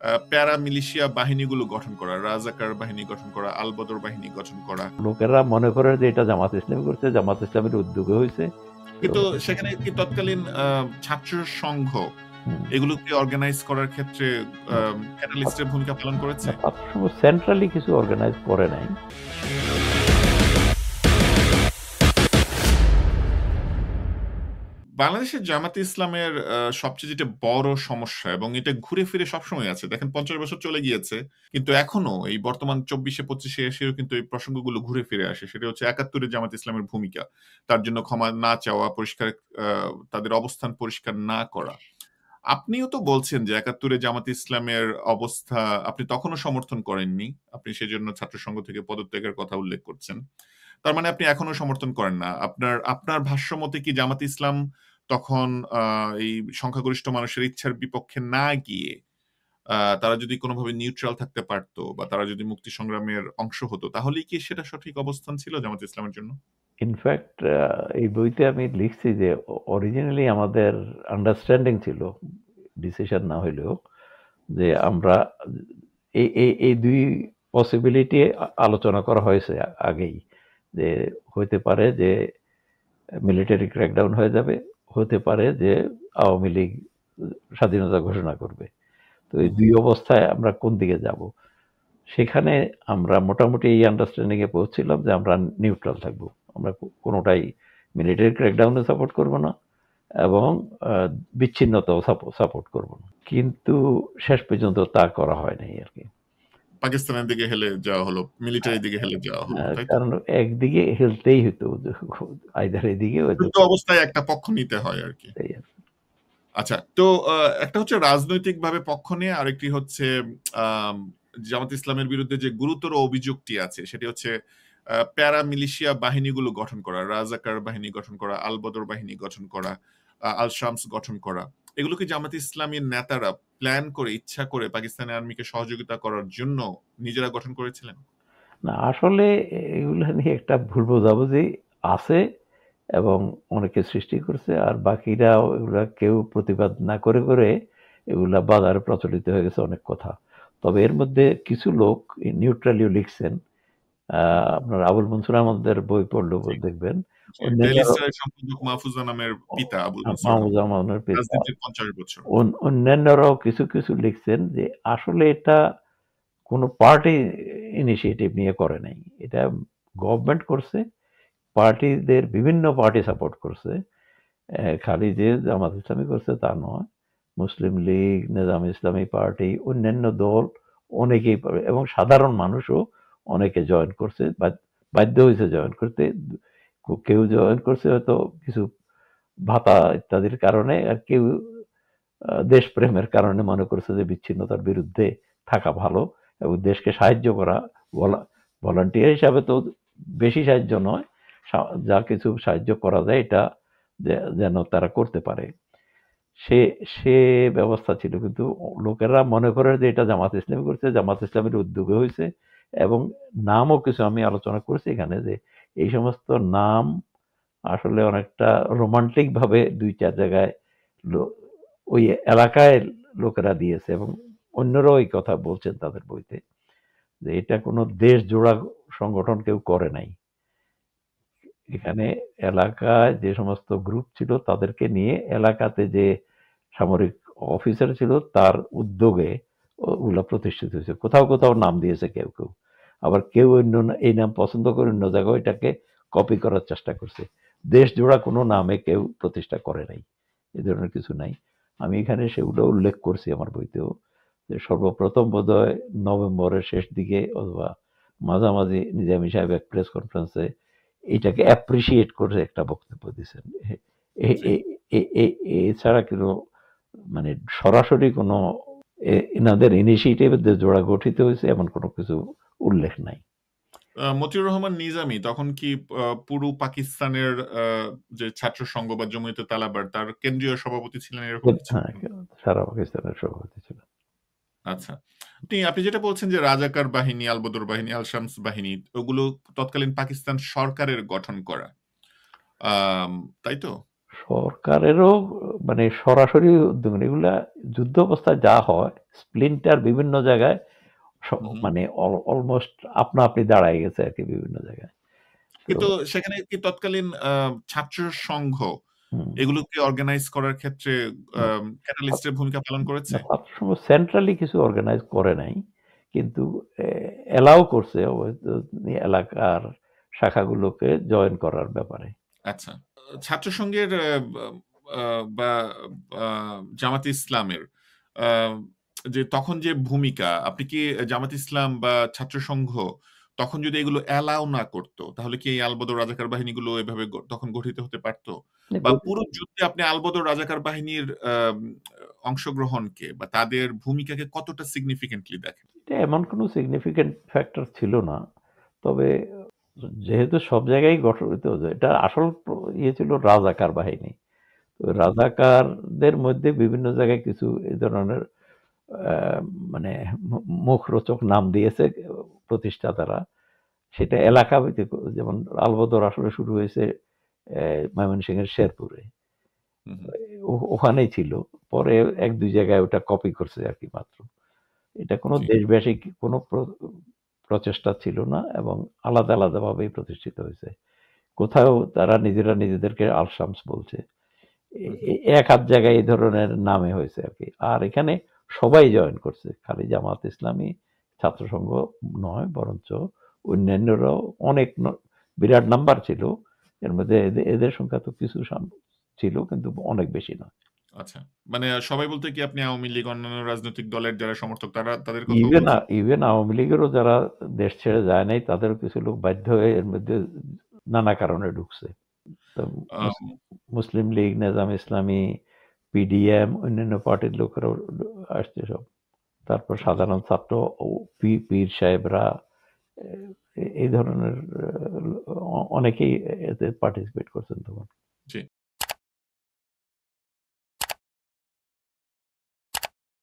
প্যারা মিলিশিয়া বাহিনীগুলো গঠন করা, রাজাকার বাহিনী গঠন করা, আলবদর বাহিনী গঠন করা। লোকেরা মনে করে যে এটা জামাত ইসলামী করছে, জামাত ইসলামের উদ্যোগে হয়েছে। কিন্তু সেখানে কি তৎকালীন ছাত্র সংঘ এগুলোকে অর্গানাইজ করার ক্ষেত্রে ক্যাটালিস্টের ভূমিকা পালন করেছে? সেন্ট্রালি কিছু অর্গানাইজ করে নাই। বাংলাদেশের জামাতে ইসলামের সবচেয়ে যেটা বড় সমস্যা, এবং এটা ঘুরে ফিরে সবসময় আছে, দেখেন 50 বছর চলে গিয়েছে কিন্তু এখনো এই বর্তমান 24-25 এসেও কিন্তু এই প্রসঙ্গগুলো ঘুরে ফিরে আসে। সেটা হচ্ছে 71-এ জামাত ইসলামের ভূমিকা, তার জন্য ক্ষমা না চাওয়া, পরিষ্কার তাদের অবস্থান পরিষ্কার না করা। আপনিও তো বলছেন যে 71-এ জামাত ইসলামের অবস্থা আপনি তখনও সমর্থন করেননি, আপনি সেজন্য ছাত্র সংঘ থেকে পদত্যাগের কথা উল্লেখ করছেন। তার মানে আপনি এখনো সমর্থন করেন না। আপনার ভাষ্য মতে কি জামাত ইসলাম তখন এই সংখ্যাগরিষ্ঠ মানুষের ইচ্ছার বিপক্ষে না গিয়ে তারা যদি কোনোভাবে নিউট্রাল থাকতে পারতো, বা তারা যদি মুক্তি সংগ্রামের অংশ হতো, তাহলেই কি সেটা সঠিক অবস্থান ছিল জামাত ইসলামের জন্য? ইনফ্যাক্ট এই বইতে আমি লিখছি যে অরিজিনালি আমাদের আন্ডারস্ট্যান্ডিং ছিল, ডিসিশন না হইলেও, যে আমরা এই দুই পসিবিলিটি আলোচনা করা হয়েছে আগেই, যে হইতে পারে যে মিলিটারি ক্র্যাকডাউন হয়ে যাবে, হতে পারে যে আওয়ামী লীগ স্বাধীনতা ঘোষণা করবে। তো এই দুই অবস্থায় আমরা কোন দিকে যাব, সেখানে আমরা মোটামুটি এই আন্ডারস্ট্যান্ডিংয়ে পৌঁছছিলাম যে আমরা নিউট্রাল থাকবো, আমরা কোনোটাই মিলিটারি ক্র্যাকডাউনে সাপোর্ট করব না এবং বিচ্ছিন্নতাও সাপোর্ট করব না। কিন্তু শেষ পর্যন্ত তা করা হয় নাই আর কি। পাকিস্তানের দিকে হেলে যাওয়া হলো, মিলিটারির দিকে হেলে যাওয়া হলো, তাই তো? কারণ একদিকে হেলতেই হতো, আইদার এদিকে দুটো অবস্থায় একটা পক্ষ নিতে হয় আর কি। আচ্ছা, তো একটা হচ্ছে রাজনৈতিকভাবে পক্ষ নিয়ে, আরেকটি হচ্ছে জামাত ইসলামের বিরুদ্ধে যে গুরুতর অভিযোগটি আছে সেটি হচ্ছে প্যারা মিলিশিয়া বাহিনীগুলো গঠন করা, রাজাকার বাহিনী গঠন করা, আলবদর বাহিনী গঠন করা, আল শামস গঠন করা। এগুলো কি জামাত ইসলামীর নেতারা প্ল্যান করে, ইচ্ছা করে পাকিস্তানি আর্মিকে সহযোগিতা করার জন্য নিজেরা গঠন করেছিলেন? না, আসলে এগুলো নিয়ে একটা ভুল বোঝাবুঝি আছে এবং অনেকে সৃষ্টি করছে, আর বাকিরা এগুলা কেউ প্রতিবাদ না করে করে এগুলা বাজারে প্রচলিত হয়ে গেছে অনেক কথা। তবে এর মধ্যে কিছু লোক নিউট্রালিও লিখছেন। আপনার আবুল মনসুর আহমদের বই পড়লে দেখবেন, অন্যান্যরাও কিছু কিছু লিখছেন যে আসলে এটা কোনো পার্টি ইনিশিয়েটিভ নিয়ে করে নাই, এটা গভর্নমেন্ট করছে, পার্টিদের বিভিন্ন পার্টি সাপোর্ট করছে, খালি যে জামাত ইসলামী করছে তা নয়, মুসলিম লীগ, নিজাম ইসলামী পার্টি, অন্যান্য দল অনেকেই, এবং সাধারণ মানুষও অনেকে জয়েন করছে, বাধ্য হয়েছে জয়েন করতে। কেউ জয়েন করছে হয়তো কিছু ভাতা ইত্যাদির কারণে, আর কেউ দেশপ্রেমের কারণে মনে করছে যে বিচ্ছিন্নতার বিরুদ্ধে থাকা ভালো এবং দেশকে সাহায্য করা, ভলান্টিয়ার হিসাবে তো বেশি সাহায্য নয়, যা কিছু সাহায্য করা যায় এটা যেন তারা করতে পারে, সে ব্যবস্থা ছিল। কিন্তু লোকেরা মনে করে যে এটা জামাত ইসলামী করছে, জামাত ইসলামের উদ্যোগে হয়েছে, এবং নামও কিছু আমি আলোচনা করছি এখানে, যে এই সমস্ত নাম আসলে অনেকটা রোমান্টিক ভাবে 2-4 জায়গায় ওই এলাকায় লোকেরা দিয়েছে, এবং অন্যরাও এই কথা বলছেন তাদের বইতে, যে এটা কোনো দেশ জোড়া সংগঠন কেউ করে নাই। এখানে এলাকায় যে সমস্ত গ্রুপ ছিল তাদেরকে নিয়ে, এলাকাতে যে সামরিক অফিসার ছিল তার উদ্যোগে ওগুলা প্রতিষ্ঠিত হয়েছে। কোথাও কোথাও নাম দিয়েছে কেউ কেউ, আবার কেউ অন্য এই নাম পছন্দ করে অন্য জায়গায় এটাকে কপি করার চেষ্টা করছে। দেশ জোড়া কোনো নামে কেউ প্রতিষ্ঠা করে নাই, এ ধরনের কিছু নাই। আমি এখানে সেগুলো উল্লেখ করছি আমার বইতেও, যে সর্বপ্রথম বোধহয় নভেম্বরের শেষ দিকে অথবা মাঝামাঝি নিজামী সাহেব এক প্রেস কনফারেন্সে এটাকে অ্যাপ্রিসিয়েট করে একটা বক্তব্য দিয়েছেন। এছাড়া কিন্তু মানে সরাসরি কোনো এনাদের ইনিশিয়েটিভ জোড়া গঠিত হয়েছে এমন কোনো কিছু উল্লেখ নাই। মতিউর রহমান নিজামী তখন কি পুরো পাকিস্তানের যে ছাত্র সংঘ বা জমিয়তে তালাবার তার কেন্দ্রীয় সভাপতি ছিলেন এরকম কিছু? সারা পাকিস্তানের সভাপতি ছিলেন। আচ্ছা, আপনি যেটা বলছেন যে রাজাকার বাহিনী, আলবদর বাহিনী, আল শামস বাহিনী, ওগুলো তৎকালীন পাকিস্তান সরকারের গঠন করা, তাই তো? সরকারেরও মানে সরাসরি উদ্যোগ, এগুলা যুদ্ধ অবস্থায় যা হয় স্প্লিন্টার বিভিন্ন জায়গায় হুম, হুম। মানে অলমোস্ট আপনা আপনি দাঁড়ায় গেছে আর কি বিভিন্ন জায়গায়। তো কিন্তু সেখানে কি তৎকালীন ছাত্র সংঘ হুম, এগুলোকে অর্গানাইজ করার ক্ষেত্রে ক্যাটালিস্ট এর ভূমিকা পালন করেছে? না, ছাত্রসংঘ সেন্ট্রালি কিছু অর্গানাইজ করে নাই, কিন্তু এলাও করছে অবৈধ এলাকার শাখাগুলোকে জয়েন করার ব্যাপারে। আচ্ছা। ছাত্র সংঘের আ বা আ জামাতে ইসলামের আ যে তখন যে ভূমিকা, আপনি কি জামাত ইসলাম বা ছাত্র সংঘ তখন যদি এগুলো অ্যালাও না করত, তাহলে কি এই আলবদর রাজাকার বাহিনীগুলো এভাবে তখন গঠিত হতে পারত? বা পুরো যুদ্ধে আপনি আলবদর রাজাকার বাহিনীর অংশগ্রহণকে বা তাদের ভূমিকাকে কতটা সিগনিফিকেন্টলি দেখেন? এটা এমন কোনো সিগনিফিকেন্ট ফ্যাক্টর ছিল না। তবে যেহেতু সব জায়গায় গঠিত, এটা আসল ইয়ে ছিল রাজাকার বাহিনী। তো হুম, হুম, রাজাকারদের মধ্যে বিভিন্ন জায়গায় কিছু এই ধরনের আ মানে মুখরোচক নাম দিয়েছে প্রতিষ্ঠাতারা। সেটা হুম, এলাকাভিত্তিক, যেমন আলবদর আসলে শুরু হয়েছে অ্যা ময়মনসিংহের শেরপুরে। হুম, হুম, ওখানেই ছিল। পরে ১-২ জায়গায় ওটা কপি করছে আরকি মাত্র। এটা কোনো জি, দেশব্যাপী কোনো প্রচেষ্টা ছিল না, এবং আলাদা, আলাদাভাবেই প্রতিষ্ঠিত হয়েছে। কোথাও তারা নিজেরা নিজেদেরকে আল-শামস বলছে। হুম, হুম, এক আধ জায়গায় এই ধরনের নামে হয়েছে আরকি। আর এখানে সবাই জয়েন করছে। খালি জামাত ইসলামী ছাত্রসংঘ নয়, বরঞ্চ অন্যান্যরাও অনেক বিরাট নাম্বার ছিল। এর মধ্যে এদের সংখ্যা তো কিছু ছিল, কিন্তু অনেক বেশি নয়। আচ্ছা। মানে সবাই বলতে কি আপনি আওয়ামী লীগ অন্যান্য রাজনৈতিক দলের যারা সমর্থক তাদের কথাও ইভেন বলছেন? ইভেন আওয়ামী লীগেরও যারা দেশ ছেড়ে যায় নাই, তাদেরও কিছু লোক বাধ্য হয়ে এর মধ্যে নানা কারণে ঢুকছে। তো আম মুসলিম লীগ, নেজাম ইসলামী, পিডিএম, অন্যান্য পার্টির লোকেরাও আসছে সব। তারপর জি। সাধারণ ছাত্র ও পীর সাহেবরা, এই ধরনের অনেকেই এতে পার্টিসিপেট করছেন তখন। জি।